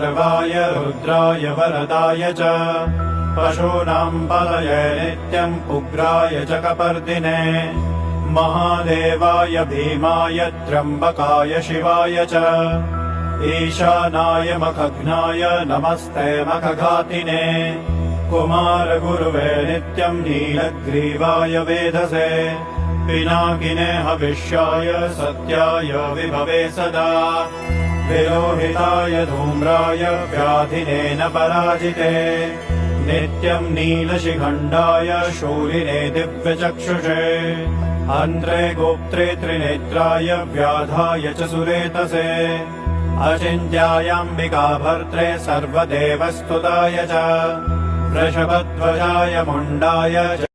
सर्वाय रुद्राय वरदाय च पशूनां पतये नित्यम् उग्राय च कपर्दिने महादेवाय भीमाय त्र्यम्बकाय शिवाय च ईशानाय मखघ्नाय नमस्ते मखघातिने कुमारगुरुवे नित्यम् नीलग्रीवाय वेधसे पिनाकिने हविष्याय सत्याय विभवे सदा विलोहिताय धूम्राय व्याधिने न पराजिते नित्यम् नीलशिखण्डाय शूलिने दिव्यचक्षुषे अन्त्रे गोप्त्रे त्रिनेत्राय व्याधाय च सुरेतसे अचिन्त्यायाम्बिका भर्त्रे सर्वदेवस्तुताय च वृषभध्वजाय मुण्डाय च